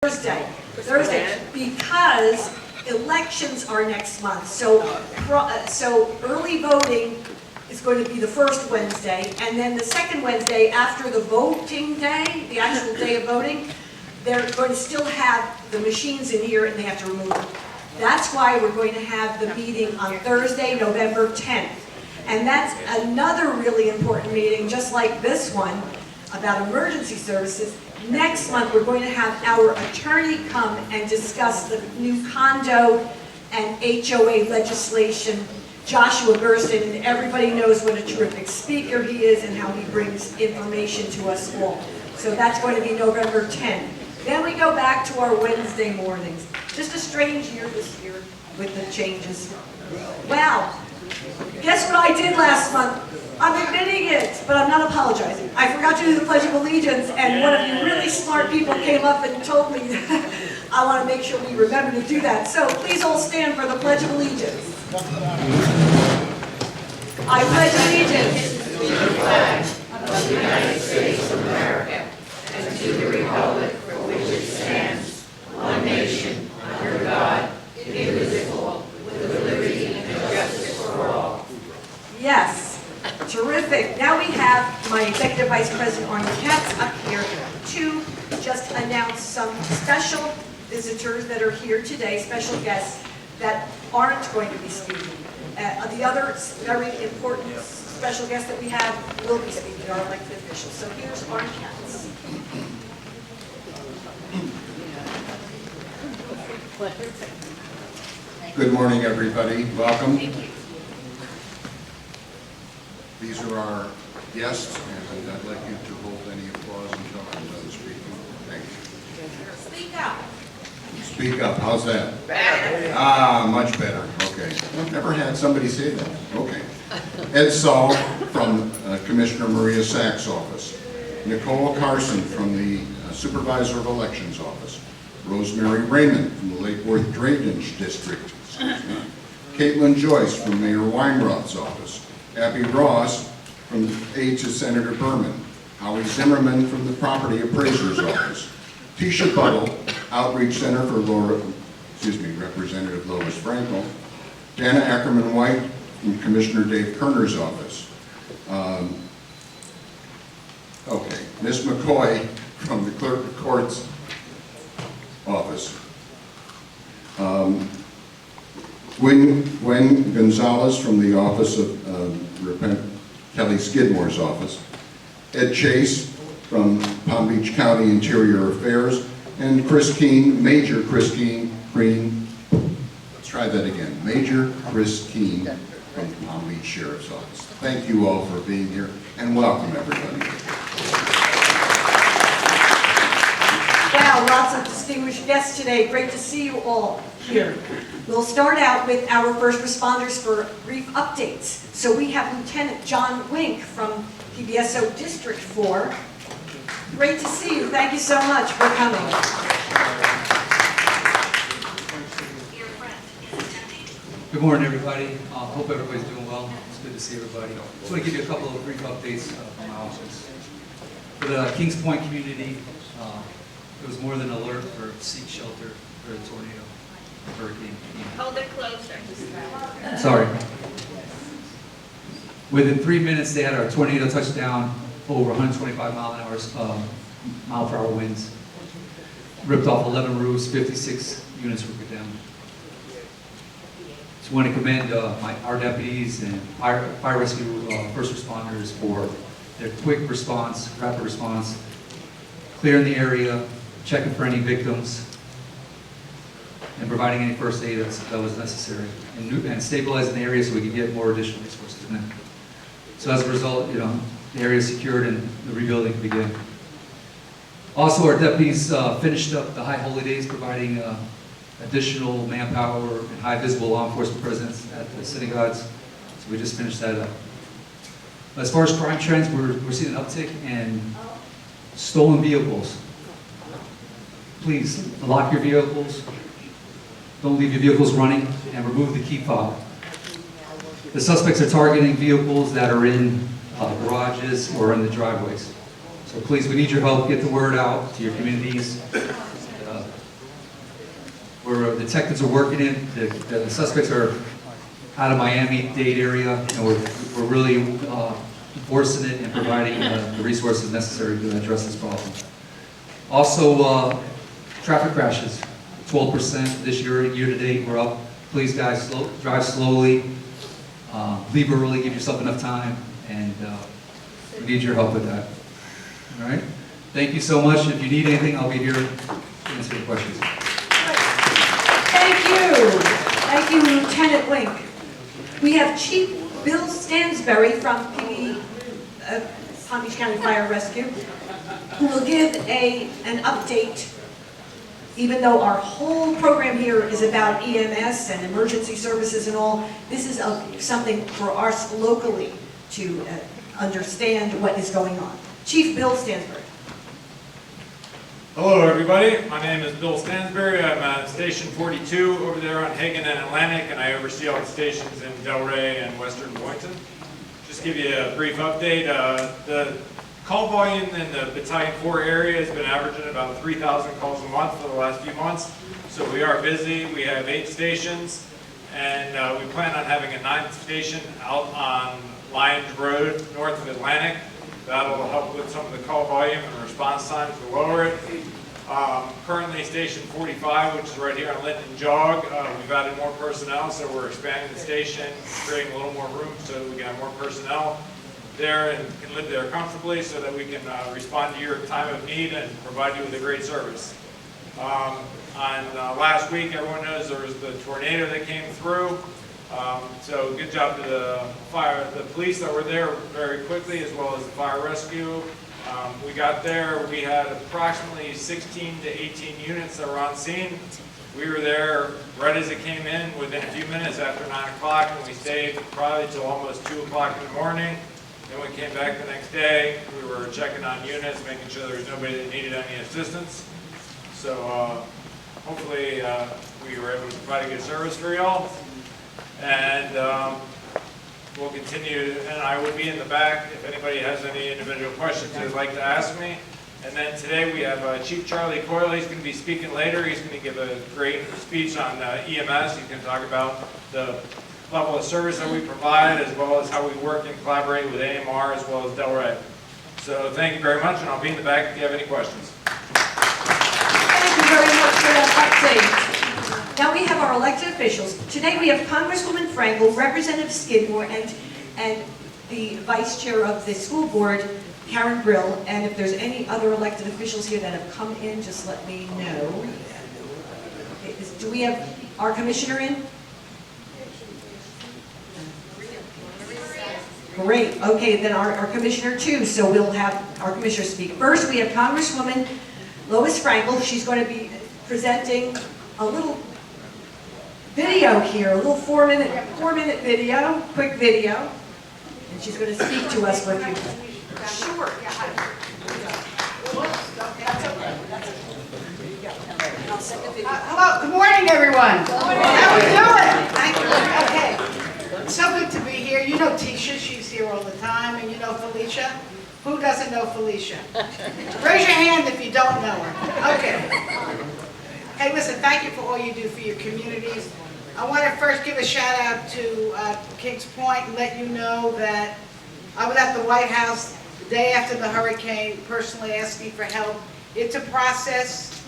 Thursday, because elections are next month. So early voting is going to be the first Wednesday, and then the second Wednesday after the voting day, the actual day of voting, they're going to still have the machines in here and they have to remove them. That's why we're going to have the meeting on Thursday, November 10th. And that's another really important meeting, just like this one, about emergency services. Next month, we're going to have our attorney come and discuss the new condo and HOA legislation. Joshua Gersten, and everybody knows what a terrific speaker he is and how he brings information to us all. So that's going to be November 10th. Then we go back to our Wednesday mornings. Just a strange year this year with the changes. Wow. Guess what I did last month? I'm admitting it, but I'm not apologizing. I forgot to do the Pledge of Allegiance, and one of you really smart people came up and told me that I want to make sure we remember to do that. So please all stand for the Pledge of Allegiance. I pledge allegiance to the flag of the United States of America and to the republic for which it stands, one nation, under God, indivisible, with liberty and justice for all. Yes. Terrific. Now we have my Executive Vice President, Cath, up here to just announce some special visitors that are here today, special guests that aren't going to be speaking. The other very important special guests that we have will be speaking, our elected officials. So here's our Cath. Good morning, everybody. Welcome. Thank you. These are our guests, and I'd like you to hold any applause until I'm done speaking. Thank you. Speak up. Speak up. How's that? Better. Much better. Okay. I've never had somebody say that. Okay. Ed Saul from Commissioner Maria Sack's office. Nicole Carson from the Supervisor of Elections office. Rosemary Raymond from the Lake Worth Drainage District. Caitlin Joyce from Mayor Weinroth's office. Abby Ross from aide to Senator Berman. Howie Zimmerman from the Property Appraiser's office. Tisha Buttle, Outreach Center for Representative Lois Frankel. Dana Ackerman-White from Commissioner Dave Kerner's office. Ms. McCoy from the Clerk of Court's office. Gwen Gonzalez from the office of Kelly Skidmore's office. Ed Chase from Palm Beach County Interior Affairs. And Chris Keene, Major Chris Keene, let's try that again. Major Chris Keene from the Palm Beach Sheriff's Office. Thank you all for being here, and welcome everybody. Wow, lots of distinguished guests today. Great to see you all here. We'll start out with our first responders for brief updates. So we have Lieutenant John Wink from PBSO District 4. Great to see you. Thank you so much for coming. Good morning, everybody. Hope everybody's doing well. It's good to see everybody. Just want to give you a couple of brief updates from my office. For the Kings Point community, there was more than an alert for seek shelter for the tornado, hurricane. Hold it closer. Sorry. Within 3 minutes, they had our tornado touchdown, over 125 mile per hour winds. Ripped off 11 roofs, 56 units were condemned. Just want to commend our deputies and fire rescue first responders for their quick response, rapid response, clearing the area, checking for any victims, and providing any first aid that was necessary, and stabilizing the area so we could get more additional resources in. So as a result, the area is secured and the rebuilding can begin. Also, our deputies finished up the High Holy Days, providing additional manpower and high visible law enforcement presence at the synagogues. So we just finished that up. As far as crime trends, we're seeing an uptick in stolen vehicles. Please lock your vehicles. Don't leave your vehicles running, and remove the key fob. The suspects are targeting vehicles that are in garages or in the driveways. So please, we need your help. Get the word out to your communities. detectives are working in. The suspects are out of Miami-Dade area, and we're really enforcing it and providing the resources necessary to address this problem. Also, traffic crashes, 12% this year to date. We're up. Please, guys, drive slowly, leave early, give yourself enough time, and we need your help with that. All right? Thank you so much. If you need anything, I'll be here to answer your questions. Thank you. Thank you, Lieutenant Wink. We have Chief Bill Stansberry from Palm Beach County Fire Rescue, who will give an update, even though our whole program here is about EMS and emergency services and all. This is something for us locally to understand what is going on. Chief Bill Stansberry. Hello everybody, my name is Bill Stansberry. I'm at Station 42 over there on Hagen and Atlantic, and I oversee all the stations in Delray and Western Boynton. Just give you a brief update. The call volume in the Battalion 4 area has been averaging about 3,000 calls a month for the last few months. So we are busy. We have 8 stations, and we plan on having a 9th station out on Lyons Road north of Atlantic. That'll help with some of the call volume and response times to lower it. Currently Station 45, which is right here on Linton Jog, we've added more personnel, so we're expanding the station, creating a little more room so we can have more personnel there and can live there comfortably so that we can respond to your time of need and provide you with a great service. Last week, everyone knows there was the tornado that came through. So good job to the police that were there very quickly, as well as the fire rescue. We got there, we had approximately 16 to 18 units that were on scene. We were there right as it came in, within a few minutes after 9 o'clock, and we stayed probably till almost 2 o'clock in the morning. Then we came back the next day. We were checking on units, making sure there was nobody that needed any assistance. So hopefully we were able to provide a good service for y'all. And we'll continue, and I will be in the back if anybody has any individual questions they'd like to ask me. And then today we have Chief Charlie Coyle. He's going to be speaking later. He's going to give a great speech on EMS. He's going to talk about the level of service that we provide, as well as how we work and collaborate with AMR, as well as Delray. So thank you very much, and I'll be in the back if you have any questions. Thank you very much for that update. Now we have our elected officials. Today we have Congresswoman Frankel, Representative Skidmore, and the Vice Chair of the School Board, Karen Brill. And if there's any other elected officials here that have come in, just let me know. Okay, do we have our commissioner in? Great. Okay, then our commissioner too. So we'll have our commissioner speak. First, we have Congresswoman Lois Frankel. She's going to be presenting a little video here, a little four-minute video, quick video, and she's going to speak to us for a few minutes. Sure. Hello, good morning, everyone. Good morning. How are we doing? Thank you. Okay, so good to be here. You know Tisha, she's here all the time, and you know Felicia. Who doesn't know Felicia? Raise your hand if you don't know her. Okay. Hey, listen, thank you for all you do for your communities. I want to first give a shout out to Kings Point and let you know that I was at the White House the day after the hurricane, personally asking for help. It's a process.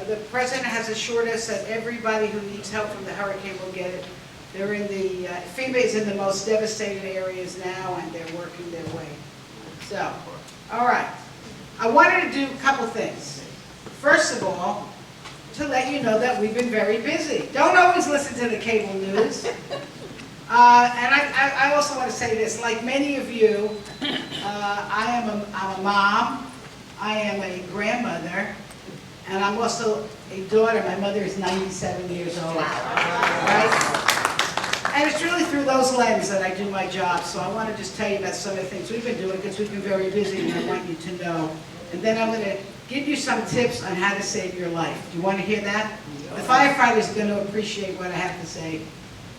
The President has assured us that everybody who needs help from the hurricane will get it. They're in the, FEMA is in the most devastated areas now, and they're working their way. So, all right. I wanted to do a couple things. First of all, to let you know that we've been very busy. Don't always listen to the cable news. And I also want to say this, like many of you, I'm a mom, I am a grandmother, and I'm also a daughter. My mother is 97 years old. Right? And it's really through those lenses that I do my job. So I want to just tell you about some of the things we've been doing, because we've been very busy, and I want you to know. And then I'm going to give you some tips on how to save your life. Do you want to hear that? The firefighters are going to appreciate what I have to say.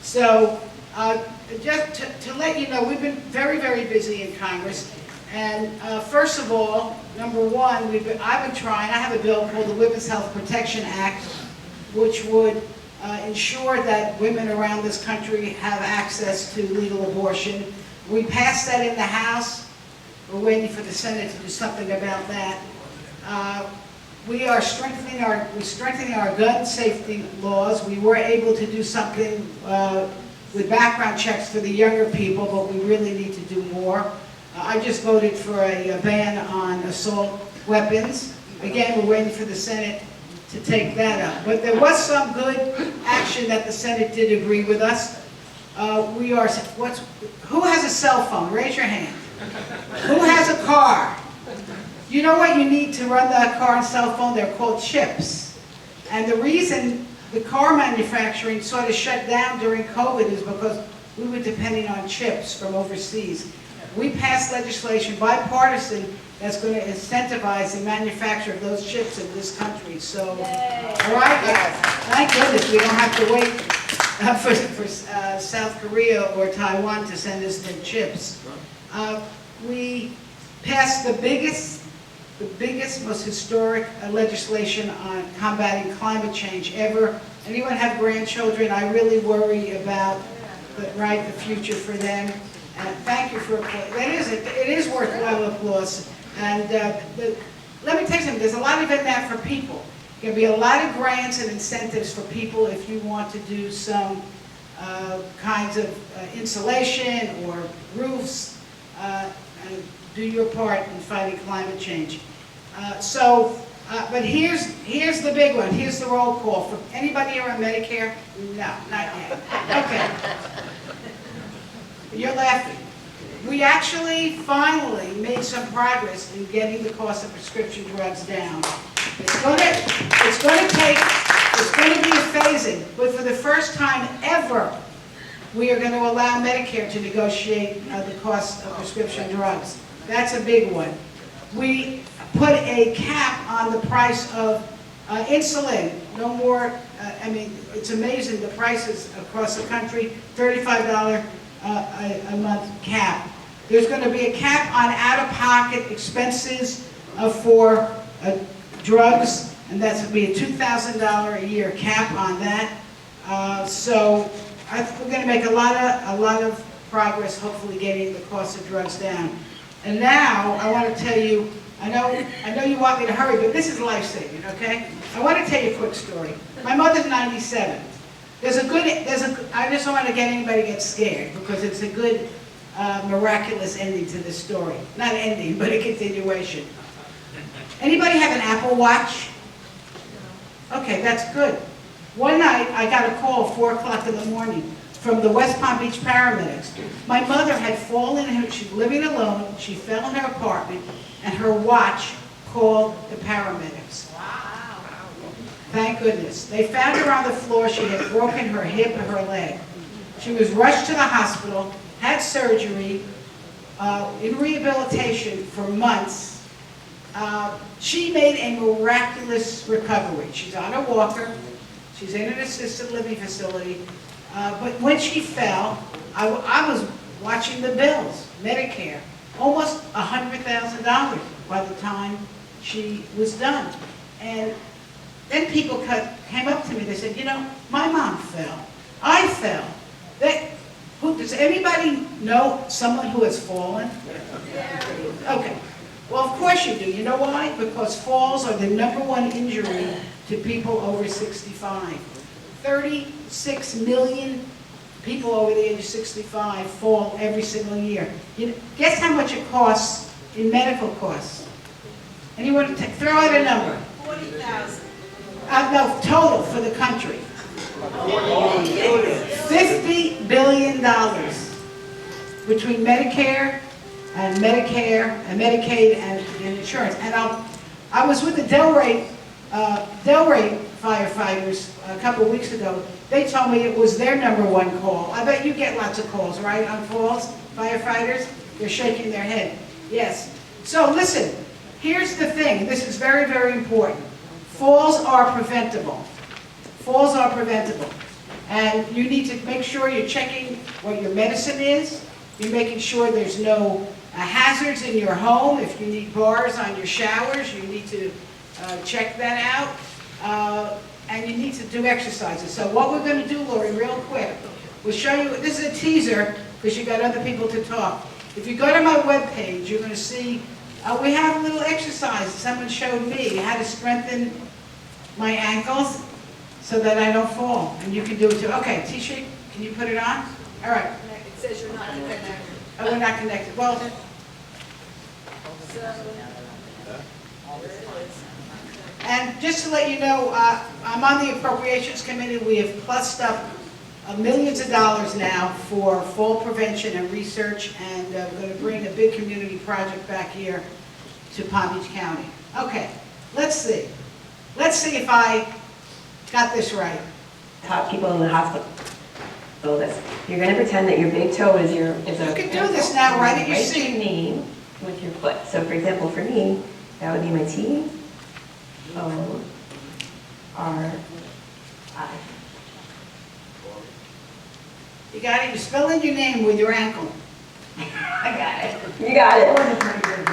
So just to let you know, we've been very, very busy in Congress. And first of all, number one, I've been trying, I have a bill called the Women's Health Protection Act, which would ensure that women around this country have access to legal abortion. We passed that in the House. We're waiting for the Senate to do something about that. We're strengthening our gun safety laws. We were able to do something with background checks for the younger people, but we really need to do more. I just voted for a ban on assault weapons. Again, we're waiting for the Senate to take that up. But there was some good action that the Senate did agree with us. Who has a cell phone? Raise your hand. Who has a car? You know what you need to run that car and cell phone? They're called chips. And the reason the car manufacturing sort of shut down during COVID is because we were depending on chips from overseas. We passed legislation, bipartisan, that's going to incentivize the manufacture of those chips in this country. So, all right, thank goodness we don't have to wait for South Korea or Taiwan to send us their chips. We passed the biggest, most historic legislation on combating climate change ever. Anyone have grandchildren? I really worry about the future for them. And thank you for applause. It is worthwhile applause. And let me tell you something. There's a lot of it in that for people. There'll be a lot of grants and incentives for people if you want to do some kinds of insulation or roofs and do your part in fighting climate change. But here's the big one. Here's the roll call. For anybody here on Medicare? No, not yet. Okay. You're laughing. We actually finally made some progress in getting the cost of prescription drugs down. It's going to be a phasing, but for the first time ever, we are going to allow Medicare to negotiate the cost of prescription drugs. That's a big one. We put a cap on the price of insulin. No more, it's amazing the prices across the country, $35 a month cap. There's going to be a cap on out-of-pocket expenses for drugs, and that's going to be a $2,000 a year cap on that. So we're going to make a lot of progress, hopefully getting the cost of drugs down. And now I want to tell you, I know you want me to hurry, but this is life-saving, okay? I want to tell you a quick story. My mother's 97. I just don't want to get anybody to get scared because it's a good, miraculous ending to this story. Not ending, but a continuation. Anybody have an Apple Watch? Okay, that's good. One night, I got a call at 4 o'clock in the morning from the West Palm Beach paramedics. My mother had fallen, she was living alone, she fell in her apartment, and her watch called the paramedics. Wow. Thank goodness. They found her on the floor. She had broken her hip and her leg. She was rushed to the hospital, had surgery, in rehabilitation for months. She made a miraculous recovery. She's on a walker. She's in an assisted living facility. But when she fell, I was watching the bills, Medicare, almost $100,000 by the time she was done. And then people came up to me, they said, you know, my mom fell. I fell. Does anybody know someone who has fallen? Okay. Well, of course you do. You know why? Because falls are the #1 injury to people over 65. 36 million people over the age of 65 fall every single year. Guess how much it costs in medical costs? Anyone throw out a number? 40,000. No, total for the country. $50 billion between Medicare and Medicaid and insurance. And I was with the Delray firefighters a couple of weeks ago. They told me it was their #1 call. I bet you get lots of calls, right, on falls, firefighters? They're shaking their head. Yes. So listen, here's the thing. This is very, very important. Falls are preventable. Falls are preventable. And you need to make sure you're checking what your medicine is. You're making sure there's no hazards in your home. If you need bars on your showers, you need to check that out. And you need to do exercises. So what we're gonna do, Lori, real quick, we'll show you, this is a teaser, because you got other people to talk. If you go to my webpage, you're gonna see, we have a little exercise someone showed me, how to strengthen my ankles so that I don't fall, and you can do it too. Okay, Tisha, can you put it on? All right. It says you're not connected. Oh, we're not connected. Well, and just to let you know, I'm on the Appropriations Committee. We have plussed up millions of dollars now for fall prevention and research, and we're going to bring a big community project back here to Palm Beach County. Okay, let's see. Let's see if I got this right. Top people in the hospital. You're going to pretend that your big toe is You can do this now, right at your right seat. your knee with your foot. So for example, for me, that would be my T-O-R-I. You got it? You're spelling your name with your ankle. I got it. You got it.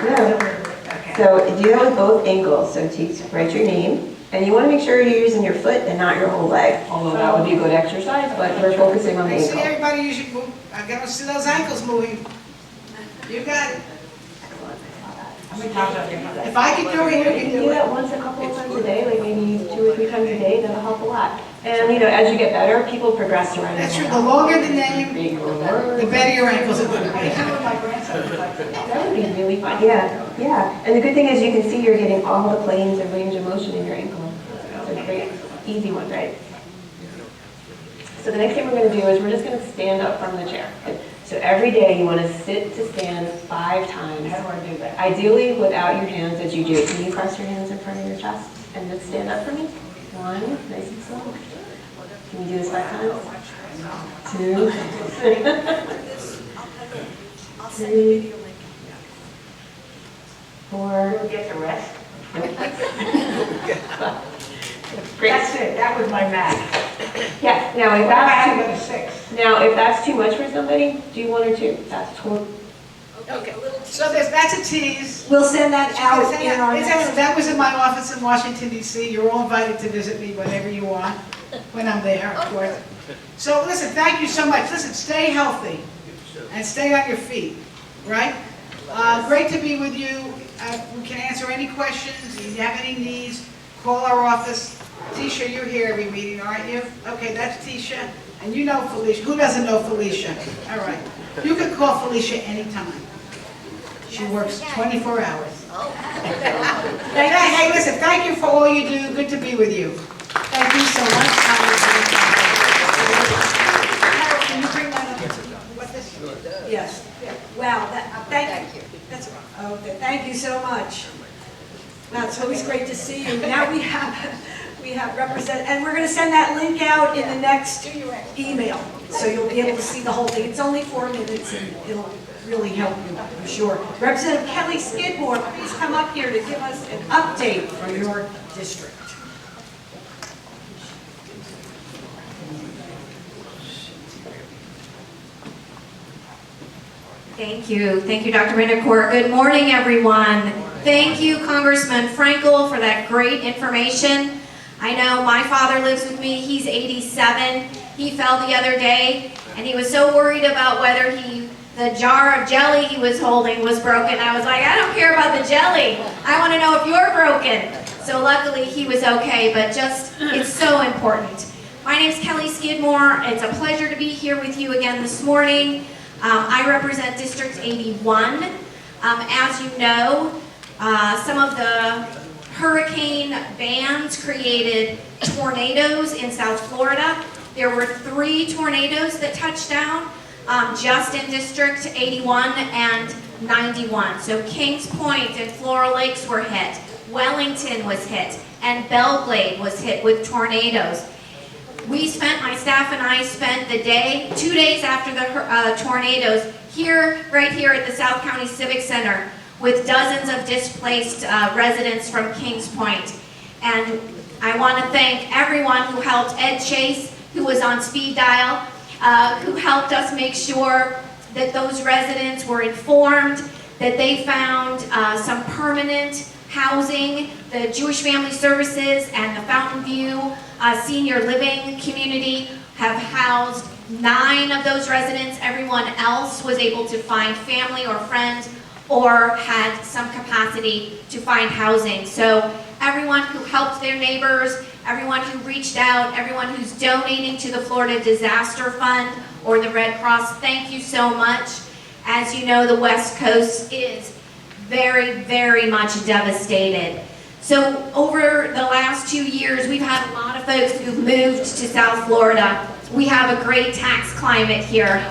Yeah. So do that with both ankles. So write your name. And you want to make sure you're using your foot and not your whole leg. Although that would be a good exercise, but we're focusing on the I see ankle. everybody usually move. I gotta see those ankles moving. You got it. If I can do it, you You can can do do it. that once a couple of times a day, like maybe 2 or 3 times a day. That'll help a lot. And you know, as you get better, people progress to running. That's true. The longer the name, The the better your ankles are going to be. That would be really fun. Yeah, yeah. And the good thing is you can see you're getting all the planes of range of motion in your ankle. It's a great, easy one, right? So the next thing we're going to do is we're just going to stand up from the chair. So every day you want to sit to stand 5 times. How do I do that? Ideally without your hands as you do. Can you cross your hands in front of your chest and just stand up for me? 1, nice and slow. Can you do this 5 times? 2, 3, 4. We'll get the rest. Great. That's it, that was my math. Yeah, now if I had to that's go to 6. now if that's too much for somebody, do 1 or 2. That's total. Okay. So that's a tease. We'll send that out in our next. That was in my office in Washington, D.C. You're all invited to visit me whenever you want, when I'm there, of course. So listen, thank you so much. Listen, stay healthy and stay on your feet, right? Great to be with you. We can answer any questions. If you have any needs, call our office. Tisha, you're here every meeting, aren't you? Okay, that's Tisha. And you know Felicia. Who doesn't know Felicia? All right. You can call Felicia anytime. She works 24 hours. Hey, listen, thank you for all you do. Good to be with you. Thank you so much. Carol, can you bring that up? What this? Yes. Wow, thank you. That's okay. Thank you so much. Wow, it's always great to see you. Now we have and we're going to send that link out in the next email, so you'll be able to see the whole thing. It's only 4 minutes, and it'll really help you, I'm sure. Representative Kelly Skidmore, please come up here to give us an update from your district. Thank you, Dr. Vandercourt. Good morning, everyone. Thank you, Congressman Frankel, for that great information. I know my father lives with me. He's 87. He fell the other day, and he was so worried about whether the jar of jelly he was holding was broken. I was like, I don't care about the jelly. I want to know if you're broken. So luckily, he was okay, but it's so important. My name's Kelly Skidmore. It's a pleasure to be here with you again this morning. I represent District 81. As you know, some of the hurricane bands created tornadoes in South Florida. There were 3 tornadoes that touched down just in District 81 and 91. So Kings Point and Floral Lakes were hit, Wellington was hit, and Belglade was hit with tornadoes. My staff and I spent the 2 days after the tornadoes right here at the South County Civic Center with dozens of displaced residents from Kings Point. And I want to thank everyone who helped. Ed Chase, who was on speed dial, who helped us make sure that those residents were informed, that they found some permanent housing. The Jewish Family Services and the Fountain View senior living community have housed 9 of those residents. Everyone else was able to find family or friends or had some capacity to find housing. So everyone who helped their neighbors, everyone who reached out, everyone who's donating to the Florida Disaster Fund or the Red Cross, thank you so much. As you know, the West Coast is very, very much devastated. So over the last 2 years, we've had a lot of folks who've moved to South Florida. We have a great tax climate here,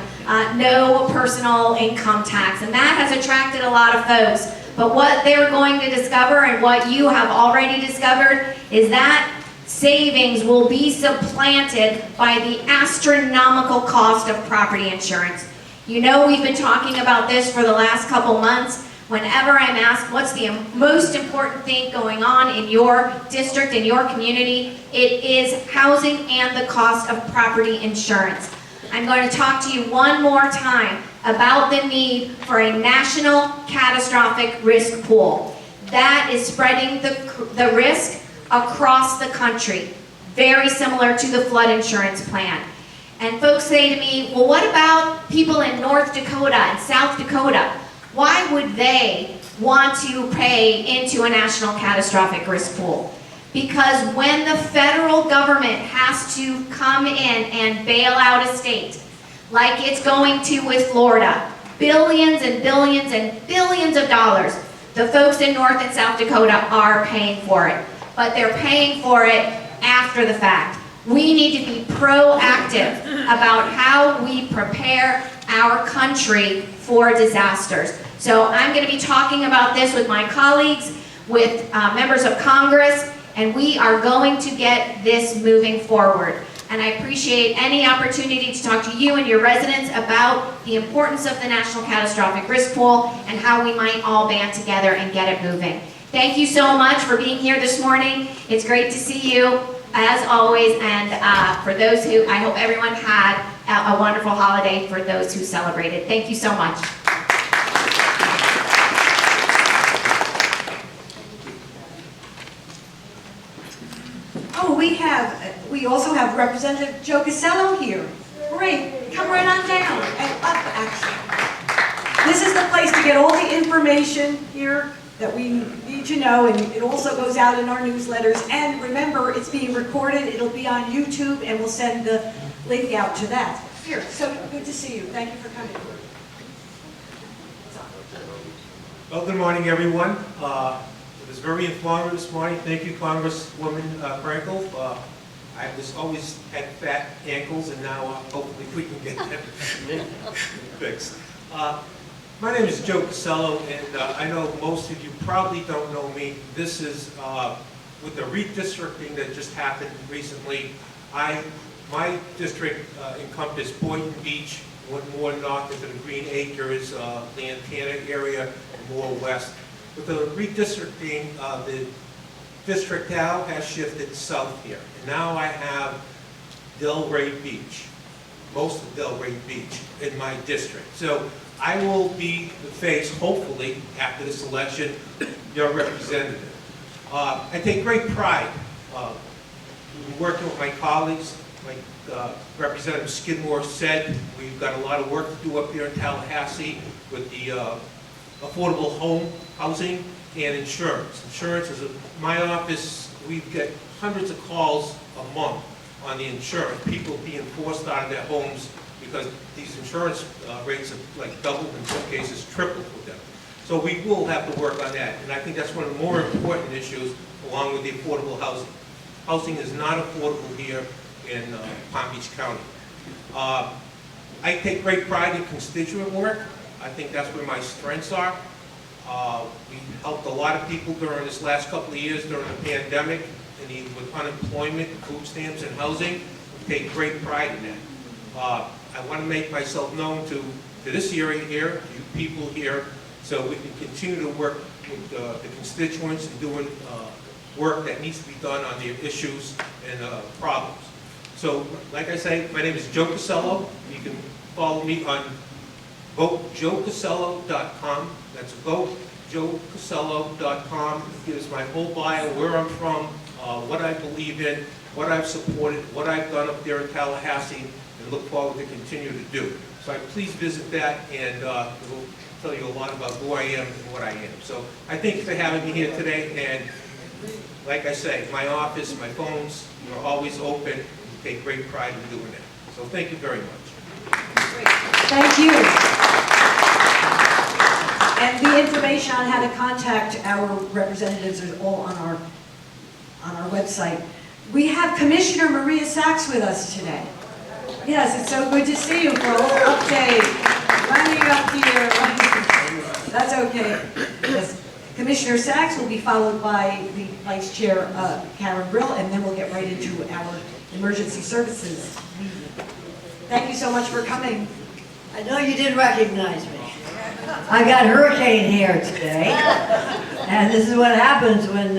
no personal income tax, and that has attracted a lot of folks. But what they're going to discover, and what you have already discovered, is that savings will be supplanted by the astronomical cost of property insurance. You know, we've been talking about this for the last couple months. Whenever I'm asked what's the most important thing going on in your district, in your community, it is housing and the cost of property insurance. I'm going to talk to you one more time about the need for a national catastrophic risk pool. That is spreading the risk across the country, very similar to the flood insurance plan. And folks say to me, well, what about people in North Dakota and South Dakota? Why would they want to pay into a national catastrophic risk pool? Because when the federal government has to come in and bail out a state, like it's going to with Florida, billions and billions and billions of dollars, the folks in North and South Dakota are paying for it. But they're paying for it after the fact. We need to be proactive about how we prepare our country for disasters. So I'm going to be talking about this with my colleagues, with members of Congress, and we are going to get this moving forward. And I appreciate any opportunity to talk to you and your residents about the importance of the National Catastrophic Risk Pool and how we might all band together and get it moving. Thank you so much for being here this morning. It's great to see you, as always, and for those who, I hope everyone had a wonderful holiday for those who celebrated. Thank you so much. Oh, we also have Representative Joe Casello here. Great, come right on down and up, actually. This is the place to get all the information here that we need to know, and it also goes out in our newsletters. And remember, it's being recorded, it'll be on YouTube, and we'll send the link out to that. Here, so good to see you. Thank you for coming. Well, good morning, everyone. It was very informative this morning. Thank you, Congresswoman Frankel. I was always had fat ankles, and now hopefully we can get them fixed. My name is Joe Casello, and I know most of you probably don't know me. This is with the redistricting that just happened recently. My district encompassed Boynton Beach, went more north into the Green Acres, Lantana area, and more west. With the redistricting, the district now has shifted south here. And now I have Delray Beach, most of Delray Beach in my district. So I will be the face, hopefully, after this election, your representative. I take great pride in working with my colleagues. Like Representative Skidmore said, we've got a lot of work to do up here in Tallahassee with the affordable home housing and insurance. Insurance is my office. We get hundreds of calls a month on the insurance. People being forced out of their homes because these insurance rates have like doubled, in some cases tripled with them. So we will have to work on that. And I think that's one of the more important issues along with the affordable housing. Housing is not affordable here in Palm Beach County. I take great pride in constituent work. I think that's where my strengths are. We helped a lot of people during this last couple of years during the pandemic, and with unemployment, food stamps, and housing. We take great pride in that. I want to make myself known to this area here, you people here, so we can continue to work with the constituents and doing work that needs to be done on their issues and problems. So, like I say, my name is Joe Casello. You can follow me on votejoecasello.com. That's votejoecasello.com. It gives my whole bio, where I'm from, what I believe in, what I've supported, what I've done up there in Tallahassee, and look forward to continue to do. So please visit that, and it will tell you a lot about who I am and what I am. So I thank you for having me here today, and like I say, my office, my phones are always open. We take great pride in doing that. So thank you very much. Thank you. And the information on how to contact our representatives is all on our website. We have Commissioner Maria Sachs with us today. Yes, it's so good to see you for a little update. Running up here. That's okay. Yes. Commissioner Sachs will be followed by the Vice Chair, Karen Brill, and then we'll get right into our emergency services. Thank you so much for coming. I know you didn't recognize me. I got hurricane hair today, and this is what happens when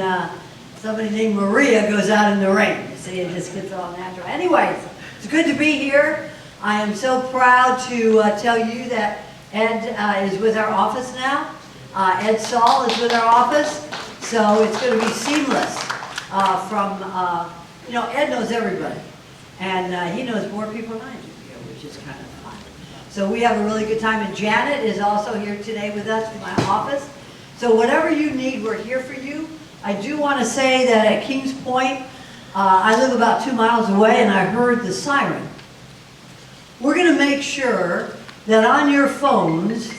somebody named Maria goes out in the rain. You see, it just gets all natural. Anyways, it's good to be here. I am so proud to tell you that Ed is with our office now. Ed Saul is with our office, so it's going to be seamless you know, Ed knows everybody, and he knows more people than I do here, which is kind of fun. So we have a really good time, and Janet is also here today with us in my office. So whatever you need, we're here for you. I do want to say that at Kings Point, I live about 2 miles away, and I heard the siren. We're going to make sure that on your phones,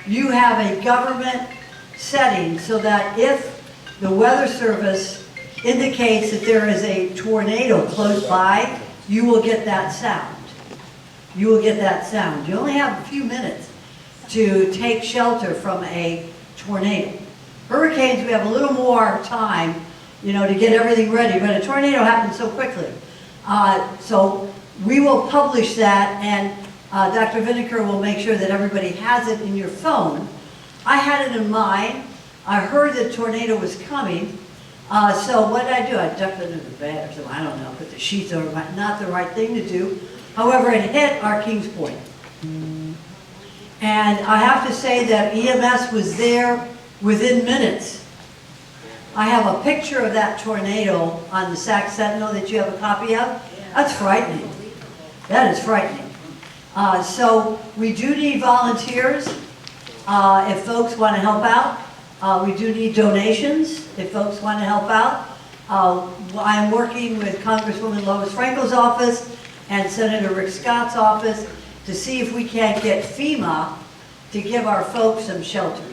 you have a government setting so that if the Weather Service indicates that there is a tornado close by, you will get that sound. You will get that sound. You only have a few minutes to take shelter from a tornado. Hurricanes, we have a little more time, you know, to get everything ready, but a tornado happens so quickly. So we will publish that, and Dr. Vinegar will make sure that everybody has it in your phone. I had it in mine. I heard the tornado was coming. So what did I do? I ducked under the bed or something. I don't know, but the sheets are not the right thing to do. However, it hit our Kings Point. And I have to say that EMS was there within minutes. I have a picture of that tornado on the Sac Sentinel that you have a copy of. That's frightening. That is frightening. So we do need volunteers if folks want to help out. We do need donations if folks want to help out. I'm working with Congresswoman Lois Frankel's office and Senator Rick Scott's office to see if we can't get FEMA to give our folks some shelter,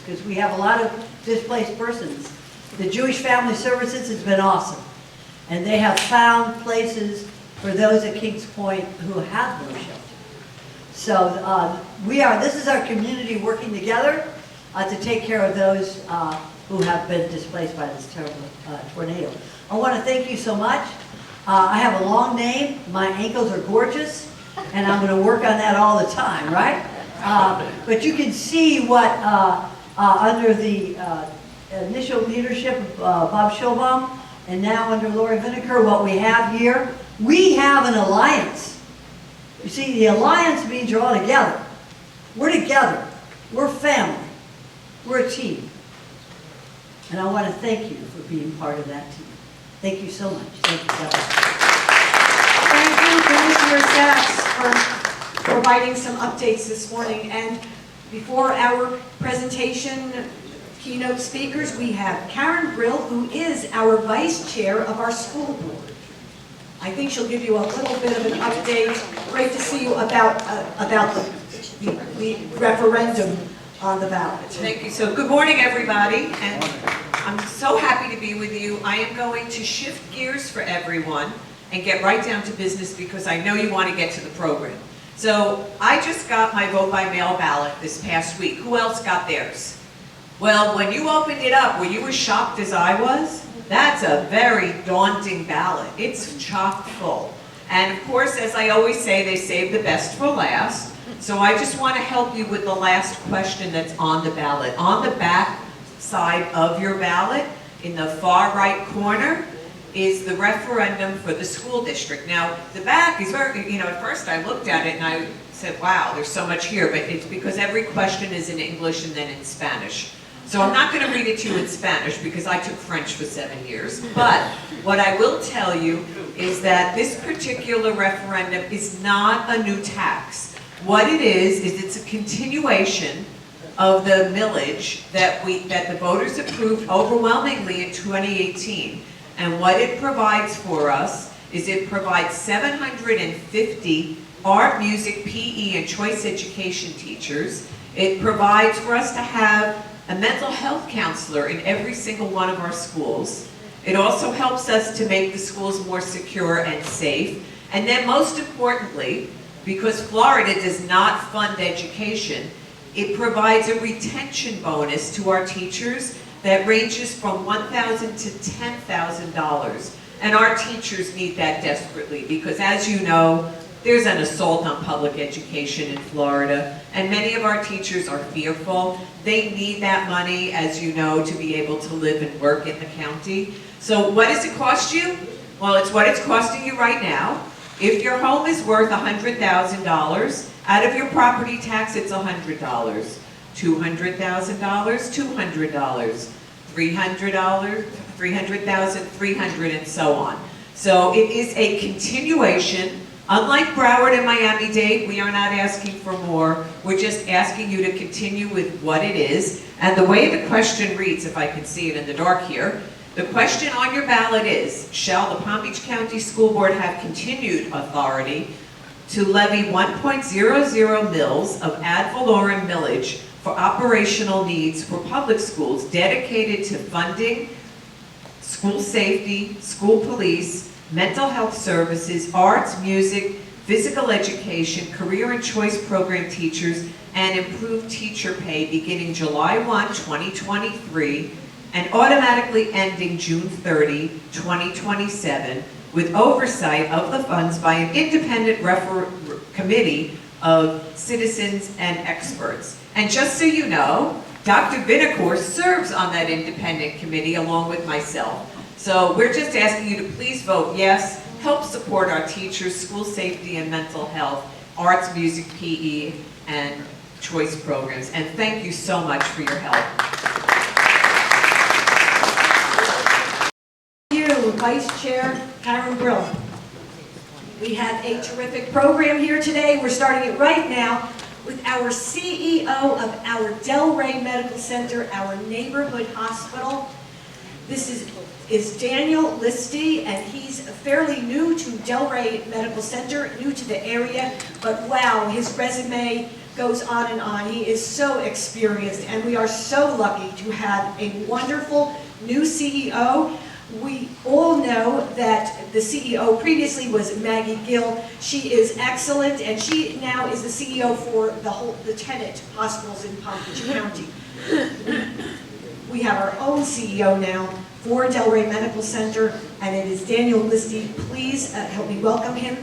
because we have a lot of displaced persons. The Jewish Family Services has been awesome, and they have found places for those at Kings Point who have no shelter. So this is our community working together to take care of those who have been displaced by this terrible tornado. I want to thank you so much. I have a long name, my ankles are gorgeous, and I'm going to work on that all the time, right? But you can see what, under the initial leadership of Bob Schilbaum, and now under Lori Vinegar, what we have here, we have an alliance. You see, the alliance means you're all together. We're together. We're family. We're a team. And I want to thank you for being part of that team. Thank you so much. Thank you, Governor. Thank you, Commissioner Sachs, for providing some updates this morning. And before our presentation, keynote speakers, we have Karen Brill, who is our Vice Chair of our school board. I think she'll give you a little bit of an update. Great to see you about the referendum on the ballot. Thank you. So good morning, everybody, and I'm so happy to be with you. I am going to shift gears for everyone and get right down to business because I know you want to get to the program. So I just got my vote by mail ballot this past week. Who else got theirs? Well, when you opened it up, were you as shocked as I was? That's a very daunting ballot. It's chock full. And of course, as I always say, they save the best for last. So I just want to help you with the last question that's on the ballot. On the back side of your ballot, in the far right corner, is the referendum for the school district. Now, the back is very, at first I looked at it and I said, wow, there's so much here, but it's because every question is in English and then in Spanish. So I'm not going to read it to you in Spanish because I took French for 7 years. But what I will tell you is that this particular referendum is not a new tax. What it is it's a continuation of the millage that the voters approved overwhelmingly in 2018. And what it provides for us is it provides 750 art, music, PE, and choice education teachers. It provides for us to have a mental health counselor in every single one of our schools. It also helps us to make the schools more secure and safe. And then most importantly, because Florida does not fund education, it provides a retention bonus to our teachers that ranges from $1,000 to $10,000. And our teachers need that desperately because, as you know, there's an assault on public education in Florida, and many of our teachers are fearful. They need that money, as you know, to be able to live and work in the county. So what does it cost you? Well, it's what it's costing you right now. If your home is worth $100,000, out of your property tax, it's $100. $200,000, $200. $300, $300,000, $300, and so on. So it is a continuation. Unlike Broward and Miami-Dade, we are not asking for more. We're just asking you to continue with what it is. And the way the question reads, if I can see it in the dark here, the question on your ballot is, shall the Palm Beach County School Board have continued authority to levy 1.00 mils of ad valorem millage for operational needs for public schools dedicated to funding school safety, school police, mental health services, arts, music, physical education, career and choice program teachers, and improved teacher pay beginning July 1, 2023, and automatically ending June 30, 2027, with oversight of the funds by an independent committee of citizens and experts. And just so you know, Dr. Vinacore serves on that independent committee along with myself. So we're just asking you to please vote yes, help support our teachers, school safety and mental health, arts, music, PE, and choice programs. And thank you so much for your help. Thank you, Vice Chair Karen Brill. We have a terrific program here today. We're starting it right now with our CEO of our Delray Medical Center, our neighborhood hospital. This is Daniel Listy, and he's fairly new to Delray Medical Center, new to the area, but wow, his resume goes on and on. He is so experienced, and we are so lucky to have a wonderful new CEO. We all know that the CEO previously was Maggie Gill. She is excellent, and she now is the CEO for the tenant hospitals in Palm Beach County. We have our own CEO now for Delray Medical Center, and it is Daniel Listy. Please help me welcome him.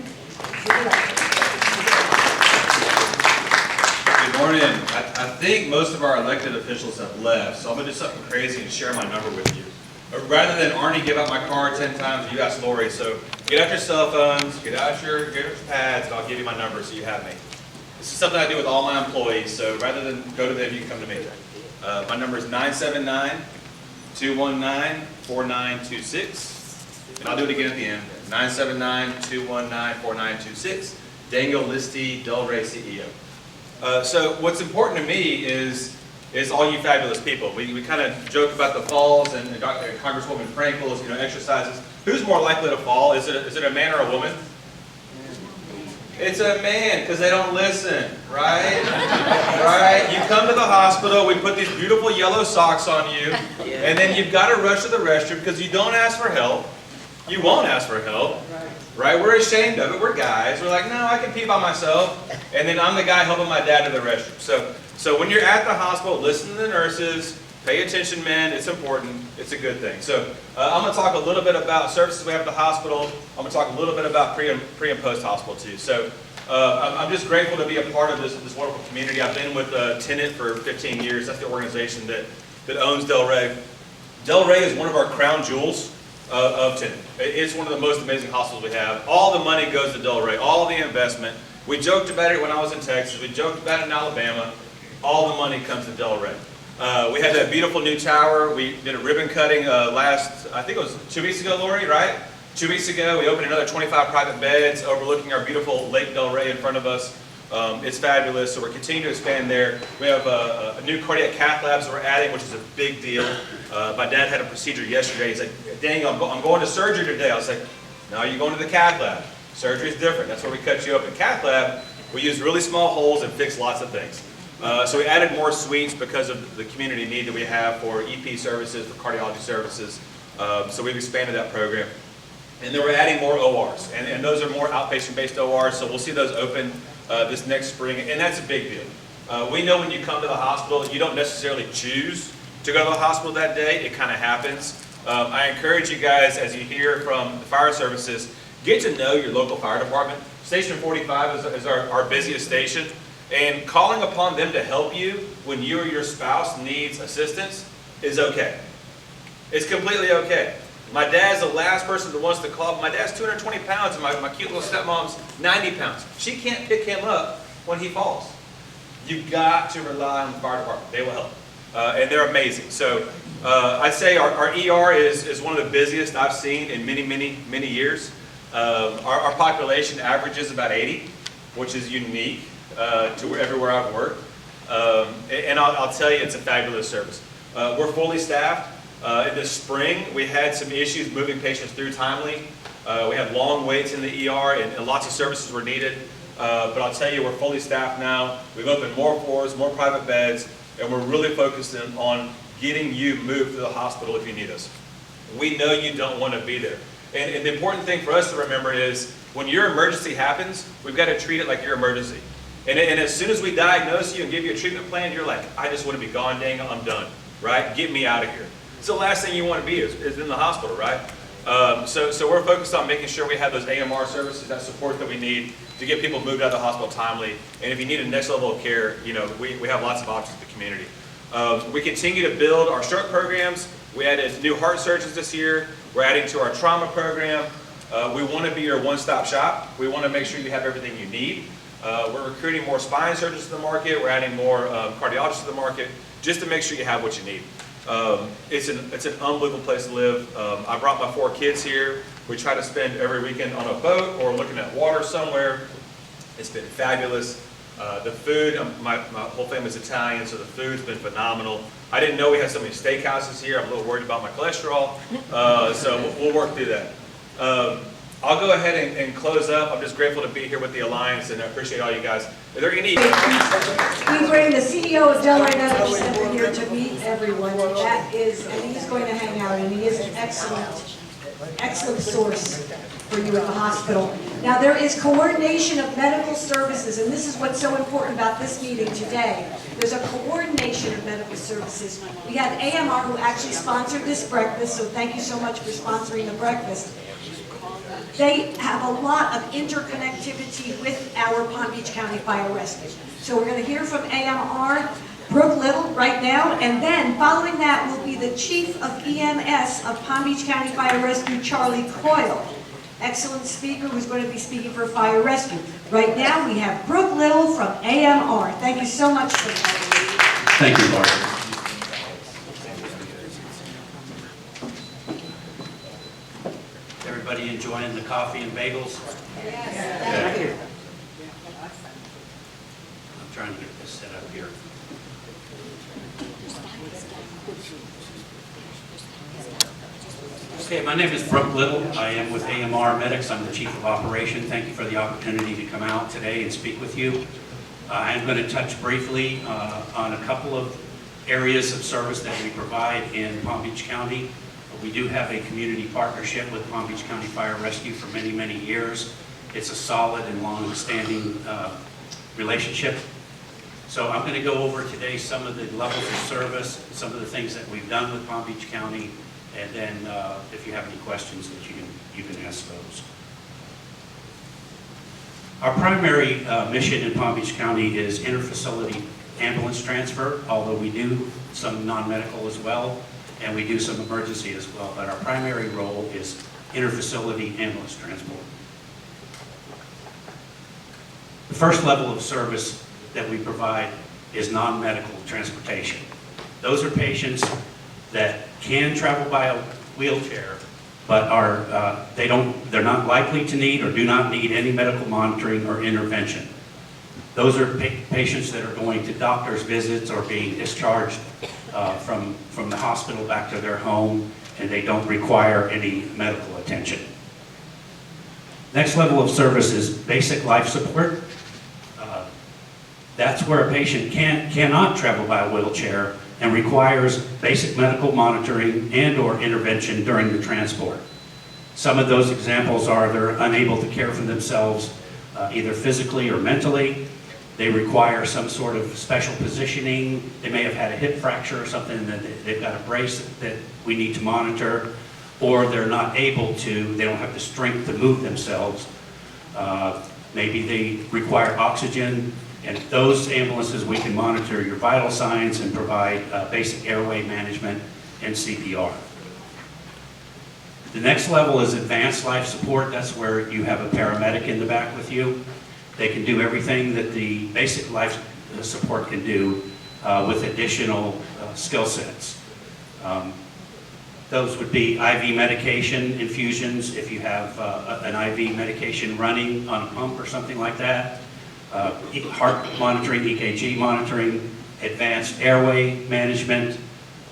Good morning. I think most of our elected officials have left, so I'm going to do something crazy and share my number with you. Rather than Arnie give out my card 10 times, you ask Lori. So get out your cell phones, get out your pads, and I'll give you my number so you have me. This is something I do with all my employees, so rather than go to them, you can come to me. My number is 979-219-4926. And I'll do it again at the end. 979-219-4926. Daniel Listy, Delray CEO. So what's important to me is all you fabulous people. We kind of joke about the falls and Congresswoman Frankel's, exercises. Who's more likely to fall? Is it a man or a woman? It's a man, because they don't listen, right? Right? You come to the hospital, we put these beautiful yellow socks on you, and then you've got to rush to the restroom because you don't ask for help. You won't ask for help, right? We're ashamed of it. We're guys. We're like, no, I can pee by myself. And then I'm the guy helping my dad to the restroom. So when you're at the hospital, listen to the nurses, pay attention, men. It's important. It's a good thing. So I'm going to talk a little bit about services we have at the hospital. I'm going to talk a little bit about pre and post-hospital too. So I'm just grateful to be a part of this wonderful community. I've been with Tenet for 15 years. That's the organization that owns Delray. Delray is one of our crown jewels of Tenet. It's one of the most amazing hospitals we have. All the money goes to Delray, all the investment. We joked about it when I was in Texas. We joked about it in Alabama. All the money comes to Delray. We had that beautiful new tower. We did a ribbon cutting I think it was 2 weeks ago, Lori, right? 2 weeks ago, we opened another 25 private beds overlooking our beautiful Lake Del Rey in front of us. It's fabulous, so we're continuing to expand there. We have a new cardiac cath labs we're adding, which is a big deal. My dad had a procedure yesterday. He's like, dang, I'm going to surgery today. I was like, no, you're going to the cath lab. Surgery is different. That's where we cut you open. Cath lab, we use really small holes and fix lots of things. So we added more suites because of the community need that we have for EP services, for cardiology services. So we've expanded that program. And then we're adding more ORs, and those are more outpatient-based ORs, so we'll see those open this next spring, and that's a big deal. We know when you come to the hospital, you don't necessarily choose to go to the hospital that day, it kind of happens. I encourage you guys, as you hear from the fire services, get to know your local fire department. Station 45 is our busiest station, and calling upon them to help you when you or your spouse needs assistance is okay. It's completely okay. My dad's the last person that wants to call. My dad's 220 pounds, and my cute little stepmom's 90 pounds. She can't pick him up when he falls. You've got to rely on the fire department. They will help. And they're amazing. So I'd say our ER is one of the busiest I've seen in many, many, many years. Our population averages about 80, which is unique to everywhere I've worked. And I'll tell you, it's a fabulous service. We're fully staffed. In the spring, we had some issues moving patients through timely. We had long waits in the ER, and lots of services were needed. But I'll tell you, we're fully staffed now. We've opened more floors, more private beds, and we're really focused on getting you moved to the hospital if you need us. We know you don't want to be there. And the important thing for us to remember is when your emergency happens, we've got to treat it like your emergency. And as soon as we diagnose you and give you a treatment plan, you're like, I just want to be gone, dang, I'm done, right? Get me out of here. It's the last thing you want to be is in the hospital, right? So we're focused on making sure we have those AMR services, that support that we need to get people moved out of the hospital timely. And if you need a next level of care, you know, we have lots of options in the community. We continue to build our stroke programs. We added new heart surgeons this year. We're adding to our trauma program. We want to be your one-stop shop. We want to make sure you have everything you need. We're recruiting more spine surgeons to the market. We're adding more cardiologists to the market just to make sure you have what you need. It's an unbelievable place to live. I brought my 4 kids here. We try to spend every weekend on a boat or looking at water somewhere. It's been fabulous. The food, my whole family's Italian, so the food's been phenomenal. I didn't know we had so many steakhouses here. I'm a little worried about my cholesterol, so we'll work through that. I'll go ahead and close up. I'm just grateful to be here with the Alliance, and I appreciate all you guys. Are there any? We bring the CEO of Delray Medical Center here to meet everyone. That is, and he's going to hang out, and he is an excellent source for you at the hospital. Now, there is coordination of medical services, and this is what's so important about this meeting today. There's a coordination of medical services. We have AMR who actually sponsored this breakfast, so thank you so much for sponsoring the breakfast. They have a lot of interconnectivity with our Palm Beach County Fire Rescue. So we're going to hear from AMR, Brooke Little, right now, and then following that will be the Chief of EMS of Palm Beach County Fire Rescue, Charlie Coyle. Excellent speaker who's going to be speaking for Fire Rescue. Right now we have Brooke Little from AMR. Thank you so much for that. Thank you, Laura. Everybody enjoying the coffee and bagels? Yes. Yeah. I'm trying to get this set up here. Okay, my name is Brooke Little. I am with AMR Medics. I'm the Chief of Operation. Thank you for the opportunity to come out today and speak with you. I'm going to touch briefly on a couple of areas of service that we provide in Palm Beach County. We do have a community partnership with Palm Beach County Fire Rescue for many, many years. It's a solid and long-standing relationship. So I'm going to go over today some of the levels of service, some of the things that we've done with Palm Beach County, and then if you have any questions that you can ask those. Our primary mission in Palm Beach County is interfacility ambulance transfer, although we do some non-medical as well, and we do some emergency as well, but our primary role is interfacility ambulance transport. The first level of service that we provide is non-medical transportation. Those are patients that can travel by a wheelchair, but they're not likely to need or do not need any medical monitoring or intervention. Those are patients that are going to doctor's visits or being discharged from the hospital back to their home, and they don't require any medical attention. Next level of service is basic life support. That's where a patient cannot travel by a wheelchair and requires basic medical monitoring and or intervention during the transport. Some of those examples are they're unable to care for themselves either physically or mentally. They require some sort of special positioning. They may have had a hip fracture or something that they've got a brace that we need to monitor, or they're not able to, they don't have the strength to move themselves. Maybe they require oxygen, and those ambulances we can monitor your vital signs and provide basic airway management and CPR. The next level is advanced life support. That's where you have a paramedic in the back with you. They can do everything that the basic life support can do with additional skill sets. Those would be IV medication infusions if you have an IV medication running on a pump or something like that. Heart monitoring, EKG monitoring, advanced airway management,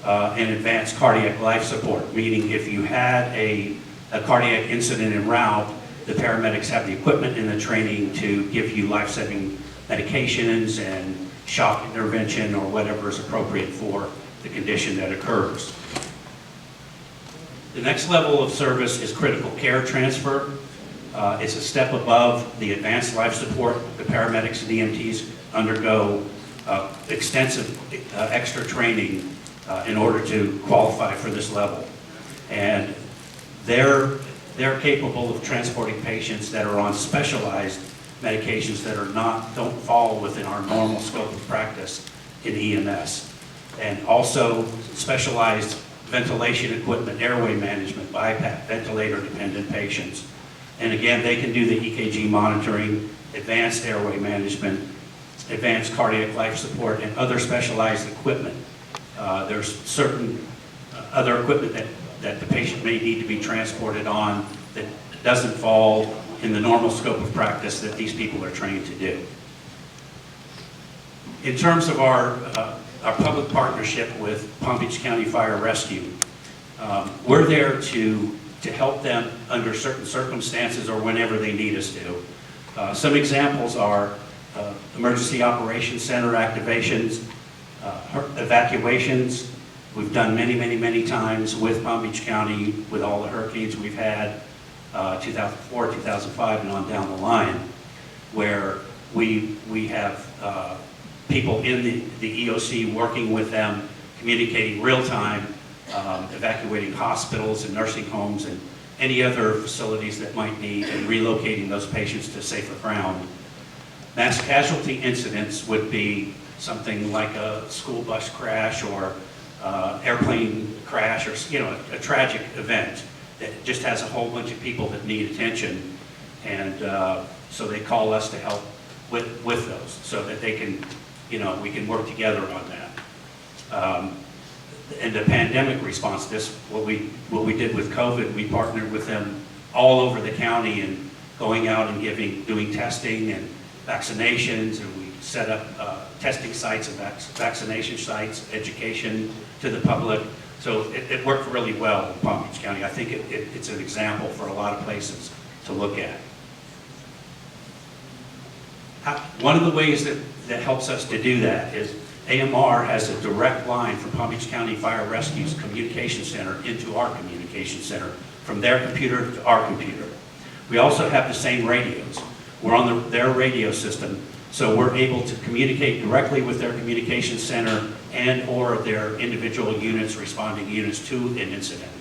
and advanced cardiac life support, meaning if you had a cardiac incident en route, the paramedics have the equipment and the training to give you life-saving medications and shock intervention or whatever is appropriate for the condition that occurs. The next level of service is critical care transfer. It's a step above the advanced life support. The paramedics and EMTs undergo extensive extra training in order to qualify for this level. And they're capable of transporting patients that are on specialized medications that don't fall within our normal scope of practice in EMS. And also specialized ventilation equipment, airway management, BiPAP, ventilator-dependent patients. And again, they can do the EKG monitoring, advanced airway management, advanced cardiac life support, and other specialized equipment. There's certain other equipment that the patient may need to be transported on that doesn't fall in the normal scope of practice that these people are trained to do. In terms of our public partnership with Palm Beach County Fire Rescue, we're there to help them under certain circumstances or whenever they need us to. Some examples are emergency operations center activations, evacuations. We've done many times with Palm Beach County with all the hurricanes we've had, 2004, 2005, and on down the line, where we have people in the EOC working with them, communicating real time, evacuating hospitals and nursing homes and any other facilities that might need, and relocating those patients to safer ground. Mass casualty incidents would be something like a school bus crash or airplane crash, or a tragic event that just has a whole bunch of people that need attention, and so they call us to help with those, so that they can, we can work together on that. And the pandemic response, what we did with COVID, we partnered with them all over the county and going out and doing testing and vaccinations, and we set up testing sites and vaccination sites, education to the public. So it worked really well in Palm Beach County. I think it's an example for a lot of places to look at. One of the ways that helps us to do that is AMR has a direct line from Palm Beach County Fire Rescue's communication center into our communication center, from their computer to our computer. We also have the same radios. We're on their radio system, so we're able to communicate directly with their communication center and or their individual units, responding units to an incident.